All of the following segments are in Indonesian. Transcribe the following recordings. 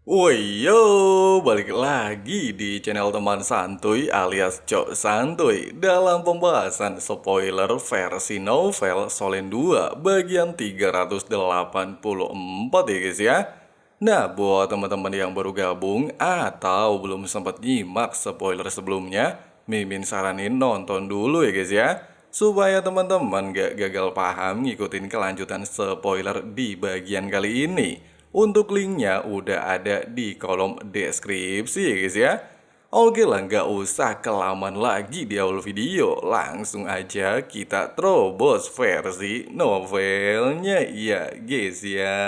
Woi yo, balik lagi di channel teman santuy alias Cok Santuy dalam pembahasan spoiler versi novel Solen 2 bagian 384 ya guys ya. Nah, buat teman-teman yang baru gabung atau belum sempat nyimak spoiler sebelumnya, Mimin saranin nonton dulu ya guys ya, supaya teman-teman gak gagal paham ngikutin kelanjutan spoiler di bagian kali ini. Untuk linknya udah ada di kolom deskripsi ya guys ya. Oke lah, nggak usah kelamaan lagi di awal video, langsung aja kita terobos versi novelnya ya guys ya.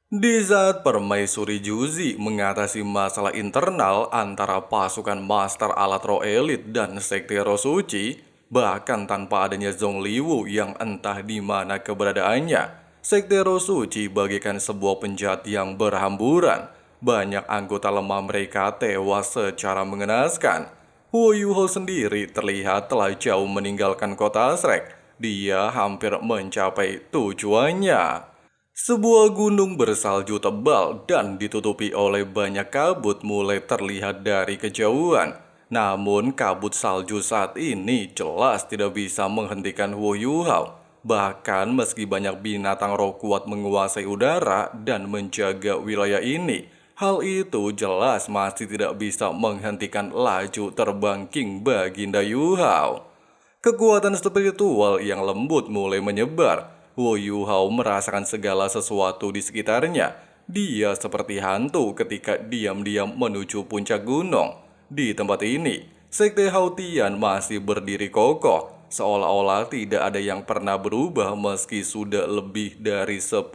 Di saat Permaisuri Juzi mengatasi masalah internal antara pasukan Master Alat Roh Elit dan Sekte Roh Suci, bahkan tanpa adanya Zhong Liwu yang entah di mana keberadaannya, Sekte Roh Suci bagaikan sebuah penjahat yang berhamburan. Banyak anggota lemah mereka tewas secara mengenaskan. Huo Yuho sendiri terlihat telah jauh meninggalkan kota Shrek. Dia hampir mencapai tujuannya. Sebuah gunung bersalju tebal dan ditutupi oleh banyak kabut mulai terlihat dari kejauhan. Namun kabut salju saat ini jelas tidak bisa menghentikan Wu Yuhao. Bahkan meski banyak binatang roh kuat menguasai udara dan menjaga wilayah ini, hal itu jelas masih tidak bisa menghentikan laju terbang King Baginda Yuhao. Kekuatan spiritual yang lembut mulai menyebar. Wu Yuhao merasakan segala sesuatu di sekitarnya. Dia seperti hantu ketika diam-diam menuju puncak gunung. Di tempat ini, Sekte Hautian masih berdiri kokoh, seolah-olah tidak ada yang pernah berubah meski sudah lebih dari 10.000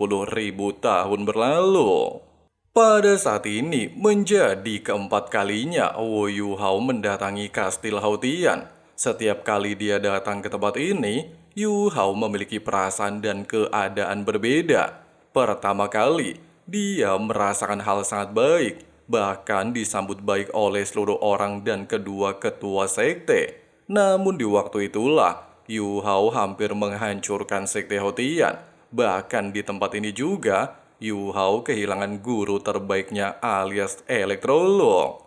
tahun berlalu. Pada saat ini, menjadi keempat kalinya Wu Yuhao mendatangi Kastil Hautian. Setiap kali dia datang ke tempat ini, Yu Hao memiliki perasaan dan keadaan berbeda. Pertama kali, dia merasakan hal sangat baik, bahkan disambut baik oleh seluruh orang dan kedua ketua sekte. Namun di waktu itulah, Yu Hao hampir menghancurkan sekte Hotian. Bahkan di tempat ini juga, Yu Hao kehilangan guru terbaiknya alias elektrolog.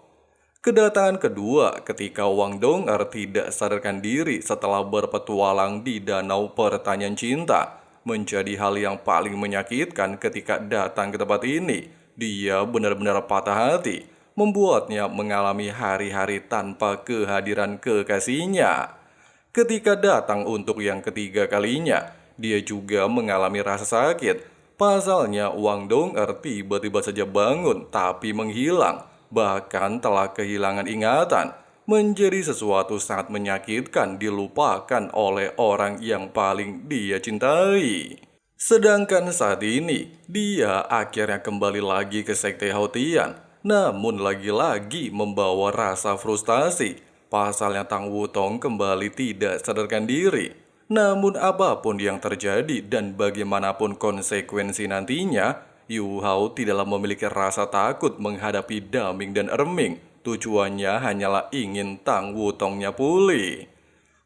Kedatangan kedua ketika Wang Dong'er tidak sadarkan diri setelah berpetualang di Danau Pertanyaan Cinta menjadi hal yang paling menyakitkan ketika datang ke tempat ini. Dia benar-benar patah hati, membuatnya mengalami hari-hari tanpa kehadiran kekasihnya. Ketika datang untuk yang ketiga kalinya, dia juga mengalami rasa sakit. Pasalnya Wang Dong'er tiba-tiba saja bangun tapi menghilang, bahkan telah kehilangan ingatan, menjadi sesuatu sangat menyakitkan dilupakan oleh orang yang paling dia cintai. Sedangkan saat ini, dia akhirnya kembali lagi ke Sekte Hautian, namun lagi-lagi membawa rasa frustasi. Pasalnya Tang Wutong kembali tidak sadarkan diri. Namun apapun yang terjadi dan bagaimanapun konsekuensi nantinya, Yu Hao tidaklah memiliki rasa takut menghadapi Daming dan Erming. Tujuannya hanyalah ingin Tang Wutongnya pulih.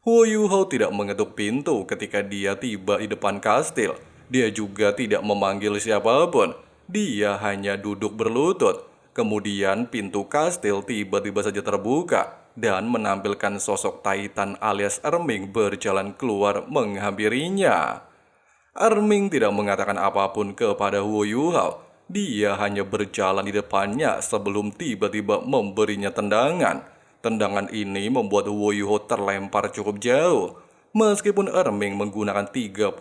Huo Yu Hao tidak mengetuk pintu ketika dia tiba di depan kastil. Dia juga tidak memanggil siapapun. Dia hanya duduk berlutut. Kemudian pintu kastil tiba-tiba saja terbuka dan menampilkan sosok Titan alias Erming berjalan keluar menghampirinya. Erming tidak mengatakan apapun kepada Wu Yuhao. Dia hanya berjalan di depannya sebelum tiba-tiba memberinya tendangan. Tendangan ini membuat Wu Yuhao terlempar cukup jauh. Meskipun Erming menggunakan 30%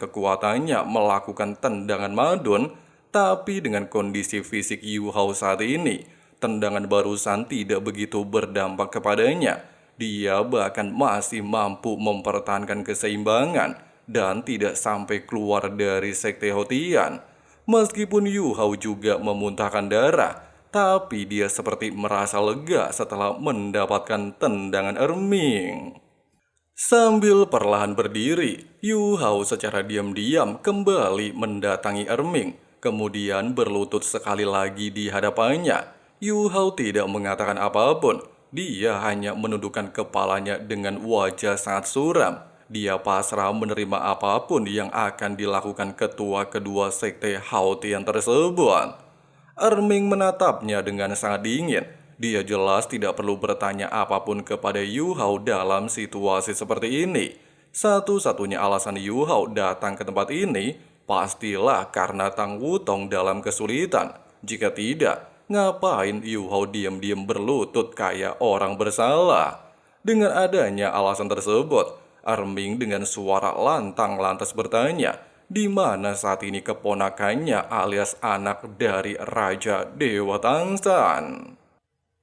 kekuatannya melakukan tendangan madun, tapi dengan kondisi fisik Yu Hao saat ini, tendangan barusan tidak begitu berdampak kepadanya. Dia bahkan masih mampu mempertahankan keseimbangan dan tidak sampai keluar dari Sekte Hotian. Meskipun Yu Hao juga memuntahkan darah, tapi dia seperti merasa lega setelah mendapatkan tendangan Erming. Sambil perlahan berdiri, Yu Hao secara diam-diam kembali mendatangi Erming. kemudian berlutut sekali lagi di hadapannya. Yu Hao tidak mengatakan apapun. Dia hanya menundukkan kepalanya dengan wajah sangat suram. Dia pasrah menerima apapun yang akan dilakukan ketua kedua sekte Hao Tian tersebut. Erming menatapnya dengan sangat dingin. Dia jelas tidak perlu bertanya apapun kepada Yu Hao dalam situasi seperti ini. Satu-satunya alasan Yu Hao datang ke tempat ini pastilah karena Tang Wutong dalam kesulitan. Jika tidak, ngapain Yu Hao diam-diam berlutut kayak orang bersalah? Dengan adanya alasan tersebut, Erming dengan suara lantang lantas bertanya, di mana saat ini keponakannya alias anak dari Raja Dewa Tangsan?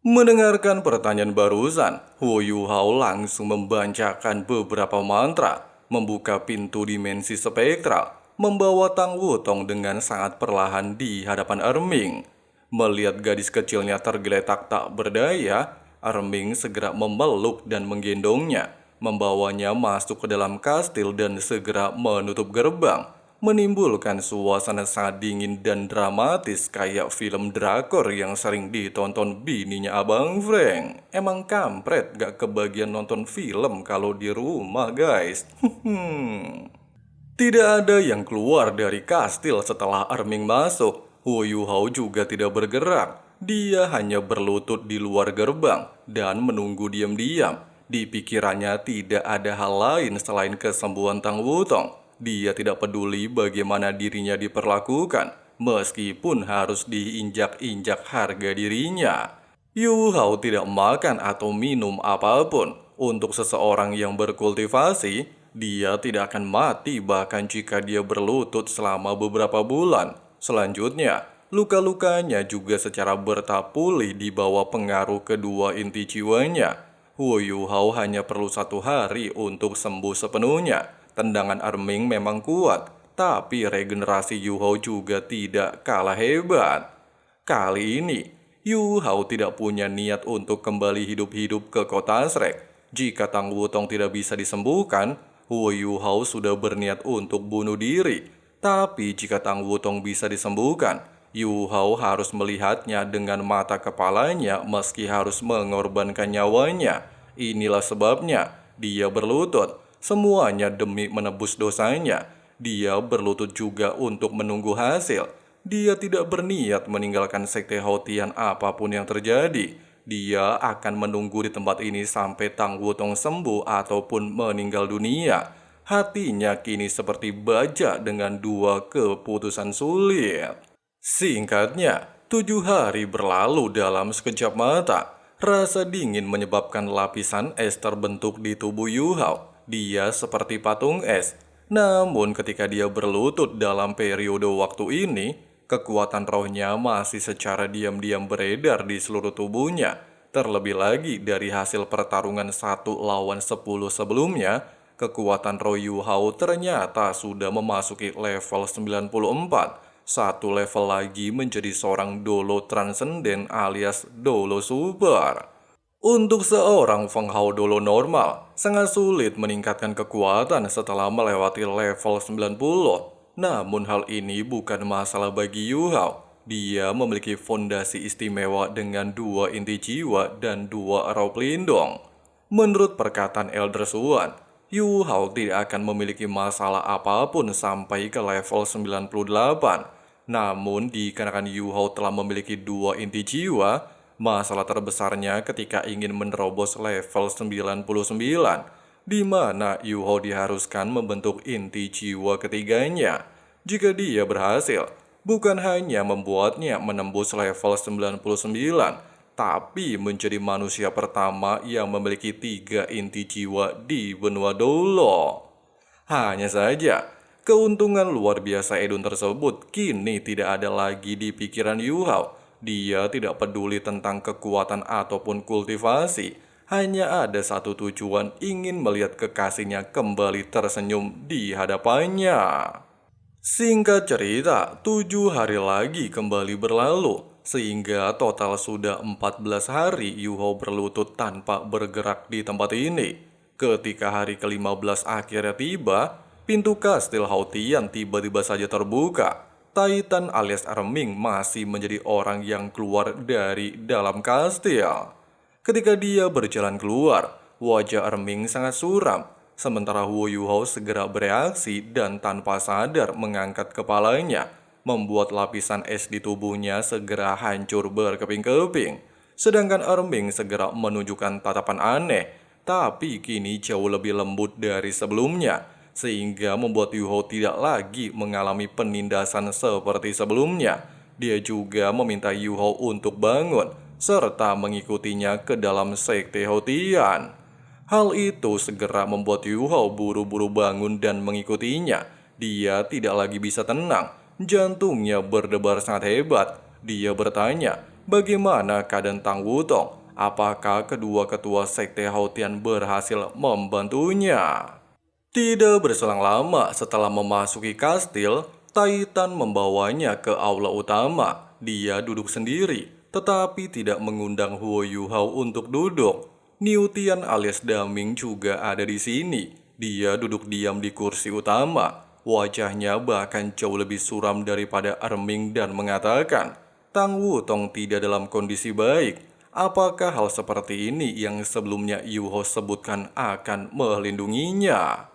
Mendengarkan pertanyaan barusan, Hu Yuhao langsung membacakan beberapa mantra, membuka pintu dimensi spektral, membawa Tang Wutong dengan sangat perlahan di hadapan Erming. Melihat gadis kecilnya tergeletak tak berdaya, Erming segera memeluk dan menggendongnya, membawanya masuk ke dalam kastil dan segera menutup gerbang, menimbulkan suasana sangat dingin dan dramatis kayak film drakor yang sering ditonton bininya Abang Frank. Emang kampret gak kebagian nonton film kalau di rumah guys. Tidak ada yang keluar dari kastil setelah Erming masuk. Hu Yuhao juga tidak bergerak. Dia hanya berlutut di luar gerbang dan menunggu diam-diam. Di pikirannya tidak ada hal lain selain kesembuhan Tang Wutong. Dia tidak peduli bagaimana dirinya diperlakukan, meskipun harus diinjak-injak harga dirinya. Yu Hao tidak makan atau minum apapun. Untuk seseorang yang berkultivasi, dia tidak akan mati bahkan jika dia berlutut selama beberapa bulan. Selanjutnya, luka-lukanya juga secara bertahap pulih di bawah pengaruh kedua inti jiwanya. Hu Yuhao hanya perlu 1 hari untuk sembuh sepenuhnya. Tendangan Erming memang kuat, tapi regenerasi Yu Hao juga tidak kalah hebat. Kali ini, Yu Hao tidak punya niat untuk kembali hidup-hidup ke kota Shrek. Jika Tang Wutong tidak bisa disembuhkan, Hu Yu Hao sudah berniat untuk bunuh diri. Tapi jika Tang Wutong bisa disembuhkan, Yu Hao harus melihatnya dengan mata kepalanya meski harus mengorbankan nyawanya. Inilah sebabnya dia berlutut. Semuanya demi menebus dosanya. Dia berlutut juga untuk menunggu hasil. Dia tidak berniat meninggalkan sekte Hao Tian apapun yang terjadi. Dia akan menunggu di tempat ini sampai Tang Wutong sembuh ataupun meninggal dunia. Hatinya kini seperti baja dengan 2 keputusan sulit. Singkatnya, 7 hari berlalu dalam sekejap mata. Rasa dingin menyebabkan lapisan es terbentuk di tubuh Yu Hao. Dia seperti patung es. Namun ketika dia berlutut dalam periode waktu ini, kekuatan rohnya masih secara diam-diam beredar di seluruh tubuhnya. Terlebih lagi dari hasil pertarungan 1 lawan 10 sebelumnya, kekuatan roh Yu Hao ternyata sudah memasuki level 94. 1 level lagi menjadi seorang Dolo Transenden alias Dolo Super. Untuk seorang Feng Hao Dolo normal, sangat sulit meningkatkan kekuatan setelah melewati level 90. Namun hal ini bukan masalah bagi Yu Hao. Dia memiliki fondasi istimewa dengan 2 inti jiwa dan 2 roh pelindung. Menurut perkataan Elder Suan, Yu Hao tidak akan memiliki masalah apapun sampai ke level 98. Namun dikarenakan Yu Hao telah memiliki 2 inti jiwa, masalah terbesarnya ketika ingin menerobos level 99, di mana Yu Hao diharuskan membentuk inti jiwa ketiganya. Jika dia berhasil, bukan hanya membuatnya menembus level 99, tapi menjadi manusia pertama yang memiliki 3 inti jiwa di benua Dolo. Hanya saja, keuntungan luar biasa Edun tersebut kini tidak ada lagi di pikiran Yu Hao. Dia tidak peduli tentang kekuatan ataupun kultivasi. Hanya ada satu tujuan, ingin melihat kekasihnya kembali tersenyum di hadapannya. Singkat cerita, 7 hari lagi kembali berlalu. Sehingga total sudah 14 hari Yu Hao berlutut tanpa bergerak di tempat ini. Ketika hari ke-15 akhirnya tiba, pintu kastil Hao Tian tiba-tiba saja terbuka. Titan alias Erming masih menjadi orang yang keluar dari dalam kastil. Ketika dia berjalan keluar, wajah Erming sangat suram. Sementara Huo Yuhao segera bereaksi dan tanpa sadar mengangkat kepalanya, membuat lapisan es di tubuhnya segera hancur berkeping-keping. Sedangkan Erming segera menunjukkan tatapan aneh, tapi kini jauh lebih lembut dari sebelumnya, sehingga membuat Yuhao tidak lagi mengalami penindasan seperti sebelumnya. Dia juga meminta Yuhao untuk bangun, serta mengikutinya ke dalam sekte Hotian. Hal itu segera membuat Yuhao buru-buru bangun dan mengikutinya. Dia tidak lagi bisa tenang, jantungnya berdebar sangat hebat. Dia bertanya, bagaimana keadaan Tang Wutong? Apakah kedua ketua sekte Hotian berhasil membantunya? Tidak berselang lama setelah memasuki kastil, Titan membawanya ke aula utama. Dia duduk sendiri, tetapi tidak mengundang Huo Yuhao untuk duduk. Niutian alias Daming juga ada di sini. Dia duduk diam di kursi utama. Wajahnya bahkan jauh lebih suram daripada Erming dan mengatakan, Tang Wutong tidak dalam kondisi baik. Apakah hal seperti ini yang sebelumnya Yuhao sebutkan akan melindunginya?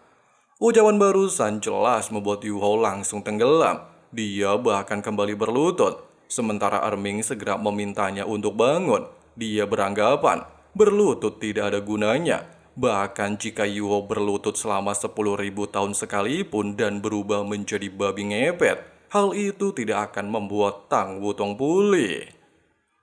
Ucapan barusan jelas membuat Yuhao langsung tenggelam. Dia bahkan kembali berlutut. Sementara Erming segera memintanya untuk bangun. Dia beranggapan berlutut tidak ada gunanya. Bahkan jika Yuhao berlutut selama 10.000 tahun sekalipun dan berubah menjadi babi ngepet, hal itu tidak akan membuat Tang Wutong pulih.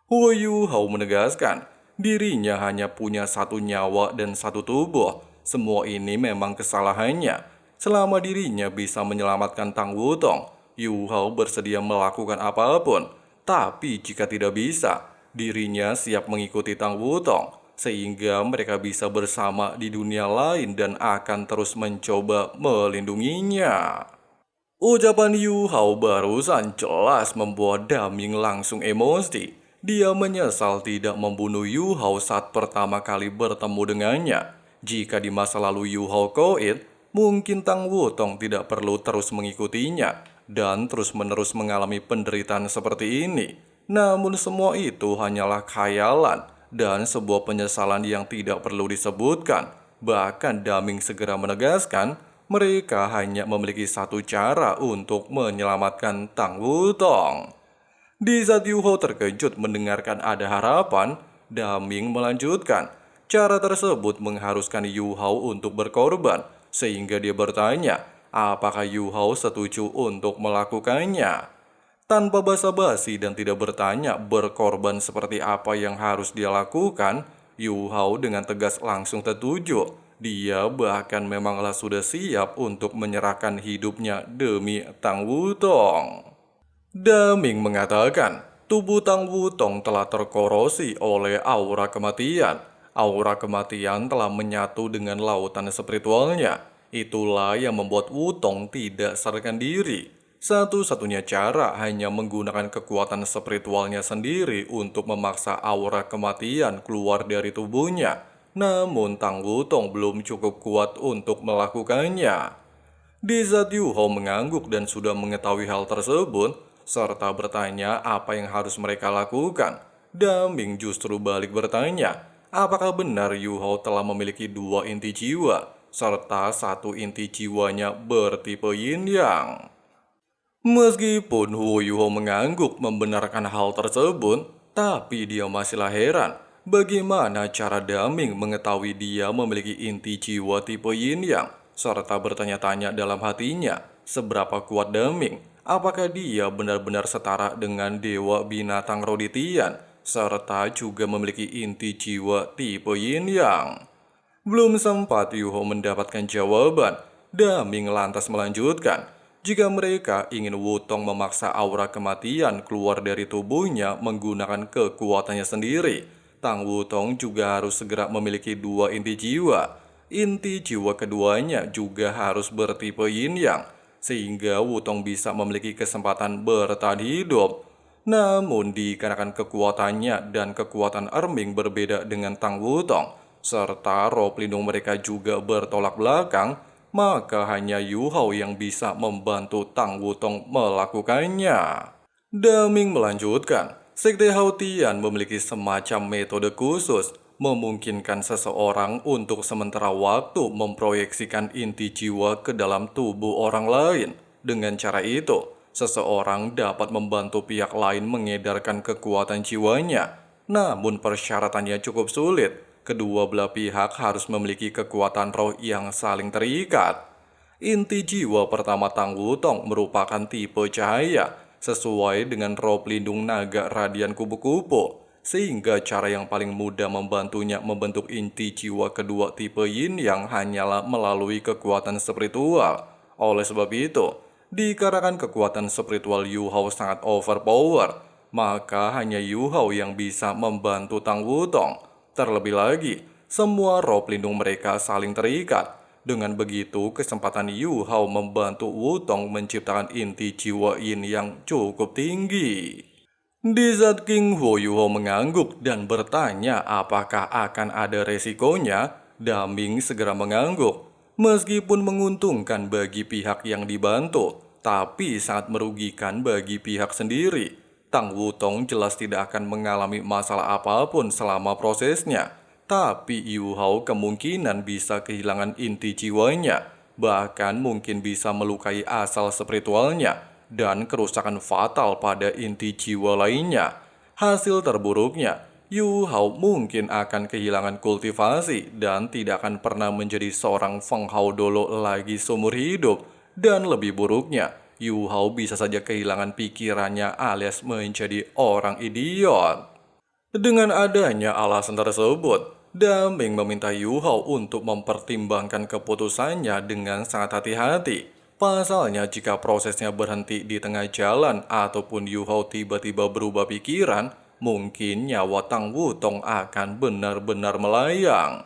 Huo Yuhao menegaskan, dirinya hanya punya satu nyawa dan satu tubuh. Semua ini memang kesalahannya. Selama dirinya bisa menyelamatkan Tang Wutong, Yuhao bersedia melakukan apapun. Tapi jika tidak bisa, dirinya siap mengikuti Tang Wutong, sehingga mereka bisa bersama di dunia lain dan akan terus mencoba melindunginya. Ucapan Yuhao barusan jelas membuat Daming langsung emosi. Dia menyesal tidak membunuh Yuhao saat pertama kali bertemu dengannya. Jika di masa lalu Yuhao koit, mungkin Tang Wutong tidak perlu terus mengikutinya dan terus-menerus mengalami penderitaan seperti ini. Namun semua itu hanyalah khayalan dan sebuah penyesalan yang tidak perlu disebutkan. Bahkan Daming segera menegaskan, mereka hanya memiliki satu cara untuk menyelamatkan Tang Wutong. Di saat Yuhao terkejut mendengarkan ada harapan, Daming melanjutkan. Cara tersebut mengharuskan Yuhao untuk berkorban, sehingga dia bertanya, apakah Yuhao setuju untuk melakukannya. Tanpa basa-basi dan tidak bertanya berkorban seperti apa yang harus dia lakukan, Yuhao dengan tegas langsung setuju. Dia bahkan memanglah sudah siap untuk menyerahkan hidupnya demi Tang Wutong. Daming mengatakan, tubuh Tang Wutong telah terkorosi oleh aura kematian. Aura kematian telah menyatu dengan lautan spiritualnya. Itulah yang membuat Wutong tidak sadarkan diri. Satu-satunya cara hanya menggunakan kekuatan spiritualnya sendiri untuk memaksa aura kematian keluar dari tubuhnya. Namun Tang Wutong belum cukup kuat untuk melakukannya. Di saat Yuhao mengangguk dan sudah mengetahui hal tersebut, serta bertanya apa yang harus mereka lakukan, Daming justru balik bertanya, apakah benar Yuhao telah memiliki dua inti jiwa, serta satu inti jiwanya bertipe yin yang. Meskipun Huo Yuhao mengangguk membenarkan hal tersebut, tapi dia masihlah heran bagaimana cara Daming mengetahui dia memiliki inti jiwa tipe yin yang, serta bertanya-tanya dalam hatinya, seberapa kuat Daming, apakah dia benar-benar setara dengan dewa binatang Roditian, serta juga memiliki inti jiwa tipe yin yang. Belum sempat Yuhao mendapatkan jawaban, Daming lantas melanjutkan, jika mereka ingin Wutong memaksa aura kematian keluar dari tubuhnya menggunakan kekuatannya sendiri, Tang Wutong juga harus segera memiliki dua inti jiwa. Inti jiwa keduanya juga harus bertipe yin yang, sehingga Wutong bisa memiliki kesempatan bertahan hidup. Namun dikarenakan kekuatannya dan kekuatan Erming berbeda dengan Tang Wutong, serta roh pelindung mereka juga bertolak belakang, maka hanya Yu Hao yang bisa membantu Tang Wutong melakukannya. Daming melanjutkan, Sekte Haotian memiliki semacam metode khusus, memungkinkan seseorang untuk sementara waktu memproyeksikan inti jiwa ke dalam tubuh orang lain. Dengan cara itu, seseorang dapat membantu pihak lain mengedarkan kekuatan jiwanya. Namun persyaratannya cukup sulit. Kedua belah pihak harus memiliki kekuatan roh yang saling terikat. Inti jiwa pertama Tang Wutong merupakan tipe cahaya, sesuai dengan roh pelindung naga radian kupu-kupu, sehingga cara yang paling mudah membantunya membentuk inti jiwa kedua tipe yin yang hanyalah melalui kekuatan spiritual. Oleh sebab itu, dikarenakan kekuatan spiritual Yu Hao sangat overpower, maka hanya Yu Hao yang bisa membantu Tang Wutong. Terlebih lagi, semua roh pelindung mereka saling terikat. Dengan begitu, kesempatan Yu Hao membantu Wutong menciptakan inti jiwa yin yang cukup tinggi. Di saat King Huo Yu Hao mengangguk dan bertanya apakah akan ada resikonya, Daming segera mengangguk. Meskipun menguntungkan bagi pihak yang dibantu, tapi sangat merugikan bagi pihak sendiri. Tang Wutong jelas tidak akan mengalami masalah apapun selama prosesnya. Tapi Yu Hao kemungkinan bisa kehilangan inti jiwanya, bahkan mungkin bisa melukai asal spiritualnya, dan kerusakan fatal pada inti jiwa lainnya. Hasil terburuknya, Yu Hao mungkin akan kehilangan kultivasi dan tidak akan pernah menjadi seorang Feng Hao Dolo lagi seumur hidup. Dan lebih buruknya, Yu Hao bisa saja kehilangan pikirannya alias menjadi orang idiot. Dengan adanya alasan tersebut, Daming meminta Yu Hao untuk mempertimbangkan keputusannya dengan sangat hati-hati. Pasalnya jika prosesnya berhenti di tengah jalan ataupun Yu Hao tiba-tiba berubah pikiran, mungkin nyawa Tang Wutong akan benar-benar melayang.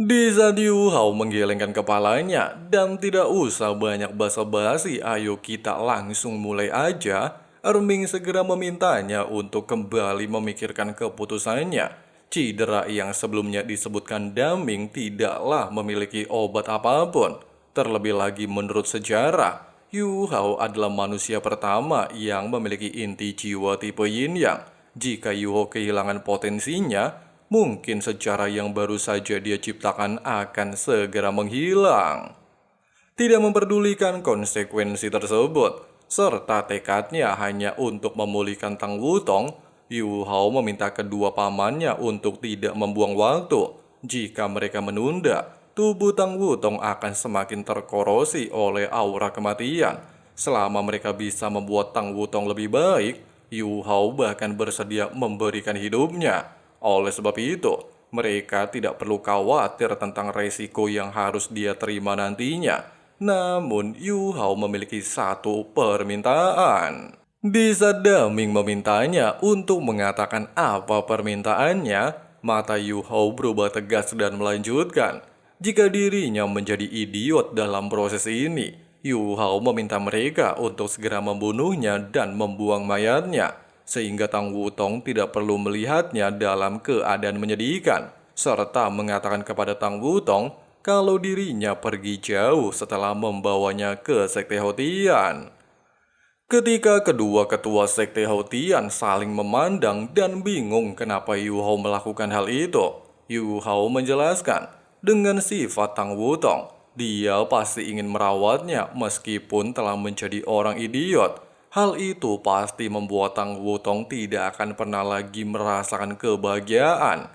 Di saat Yu Hao menggelengkan kepalanya dan tidak usah banyak basa-basi, ayo kita langsung mulai aja. Erming segera memintanya untuk kembali memikirkan keputusannya. Cedera yang sebelumnya disebutkan Daming tidaklah memiliki obat apapun. Terlebih lagi menurut sejarah, Yu Hao adalah manusia pertama yang memiliki inti jiwa tipe yin yang. Jika Yu Hao kehilangan potensinya, mungkin sejarah yang baru saja dia ciptakan akan segera menghilang. Tidak memperdulikan konsekuensi tersebut, serta tekadnya hanya untuk memulihkan Tang Wutong, Yu Hao meminta kedua pamannya untuk tidak membuang waktu. Jika mereka menunda, tubuh Tang Wutong akan semakin terkorosi oleh aura kematian. Selama mereka bisa membuat Tang Wutong lebih baik, Yu Hao bahkan bersedia memberikan hidupnya. Oleh sebab itu, mereka tidak perlu khawatir tentang resiko yang harus dia terima nantinya. Namun, Yu Hao memiliki satu permintaan. Di saat Daming memintanya untuk mengatakan apa permintaannya, mata Yu Hao berubah tegas dan melanjutkan. Jika dirinya menjadi idiot dalam proses ini, Yu Hao meminta mereka untuk segera membunuhnya dan membuang mayatnya, sehingga Tang Wutong tidak perlu melihatnya dalam keadaan menyedihkan, serta mengatakan kepada Tang Wutong kalau dirinya pergi jauh setelah membawanya ke Sekte Haotian. Ketika kedua ketua Sekte Haotian saling memandang dan bingung kenapa Yu Hao melakukan hal itu, Yu Hao menjelaskan, dengan sifat Tang Wutong, dia pasti ingin merawatnya meskipun telah menjadi orang idiot. Hal itu pasti membuat Tang Wutong tidak akan pernah lagi merasakan kebahagiaan.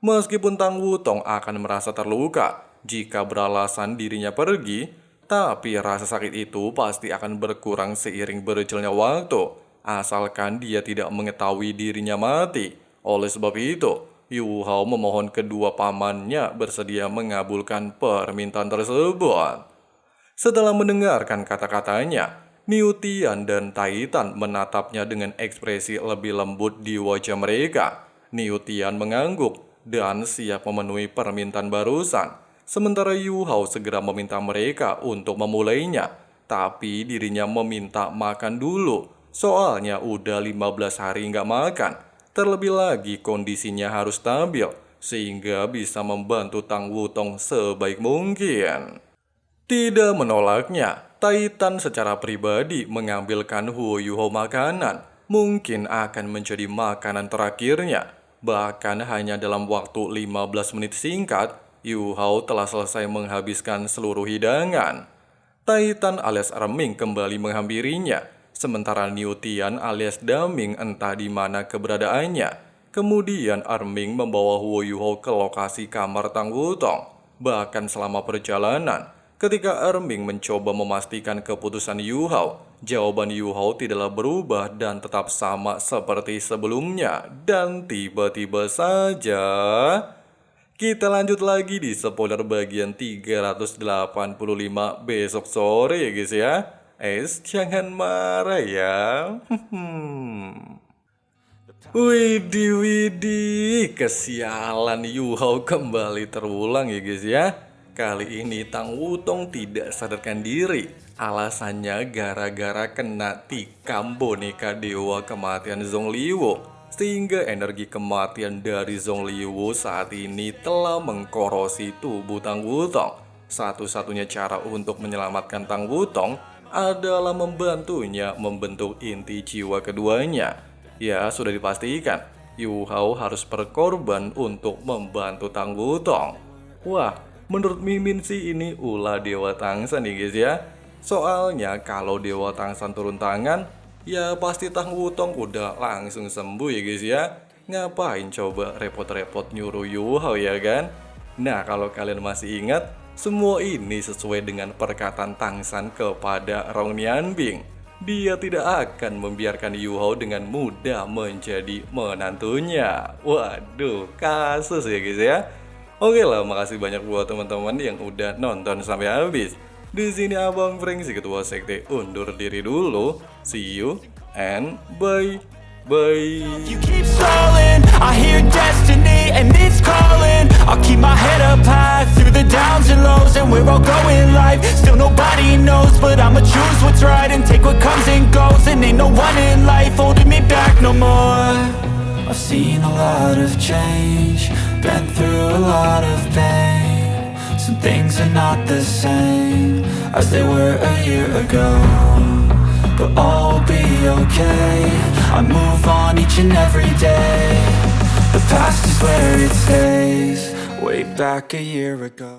Meskipun Tang Wutong akan merasa terluka jika beralasan dirinya pergi, tapi rasa sakit itu pasti akan berkurang seiring berjalannya waktu, asalkan dia tidak mengetahui dirinya mati. Oleh sebab itu, Yu Hao memohon kedua pamannya bersedia mengabulkan permintaan tersebut. Setelah mendengarkan kata-katanya, Niu Tian dan Taitan menatapnya dengan ekspresi lebih lembut di wajah mereka. Niu Tian mengangguk dan siap memenuhi permintaan barusan. Sementara Yu Hao segera meminta mereka untuk memulainya, tapi dirinya meminta makan dulu. Soalnya udah 15 hari nggak makan. Terlebih lagi kondisinya harus stabil, sehingga bisa membantu Tang Wutong sebaik mungkin. Tidak menolaknya, Titan secara pribadi mengambilkan Huo Yuho makanan. Mungkin akan menjadi makanan terakhirnya. Bahkan hanya dalam waktu 15 menit singkat, Yu Hao telah selesai menghabiskan seluruh hidangan. Titan alias Erming kembali menghampirinya, sementara Niu Tian alias Daming entah di mana keberadaannya. Kemudian Erming membawa Huo Yuho ke lokasi kamar Tang Wutong. Bahkan selama perjalanan, ketika Erming mencoba memastikan keputusan Yu Hao, jawaban Yu Hao tidaklah berubah dan tetap sama seperti sebelumnya. Dan tiba-tiba saja, kita lanjut lagi di spoiler bagian 385 besok sore ya guys ya. Jangan marah ya. Widih, kesialan Yu Hao kembali terulang ya guys ya. Kali ini Tang Wutong tidak sadarkan diri. Alasannya gara-gara kena tikam boneka dewa kematian Zhong Liwo. Sehingga energi kematian dari Zhong Liwo saat ini telah mengkorosi tubuh Tang Wutong. Satu-satunya cara untuk menyelamatkan Tang Wutong adalah membantunya membentuk inti jiwa keduanya. Ya, sudah dipastikan, Yu Hao harus berkorban untuk membantu Tang Wutong. Wah, menurut Mimin sih ini ulah Dewa Tangsan nih guys ya. Soalnya kalau Dewa Tangsan turun tangan, ya pasti Tang Wutong udah langsung sembuh ya guys ya. Ngapain coba repot-repot nyuruh Yu Hao ya kan? Nah, kalau kalian masih ingat, semua ini sesuai dengan perkataan Tangsan kepada Rong Nianbing. Dia tidak akan membiarkan Yu Hao dengan mudah menjadi menantunya. Waduh, kasus ya guys ya. Oke lah, makasih banyak buat teman-teman yang udah nonton sampai habis. Di sini Abang Frank si ketua sekte undur diri dulu. See you and bye. Bye. You keep stalling, I hear destiny and it's calling. I'll keep my head up high through the downs and lows, and we're all going life. Still nobody knows, but I'ma choose what's right and take what comes and goes. And ain't no one in life holding me back no more. I've seen a lot of change, been through a lot of pain. Some things are not the same as they were a year ago, but all will be okay. I move on each and every day. The past is where it stays, way back a year ago.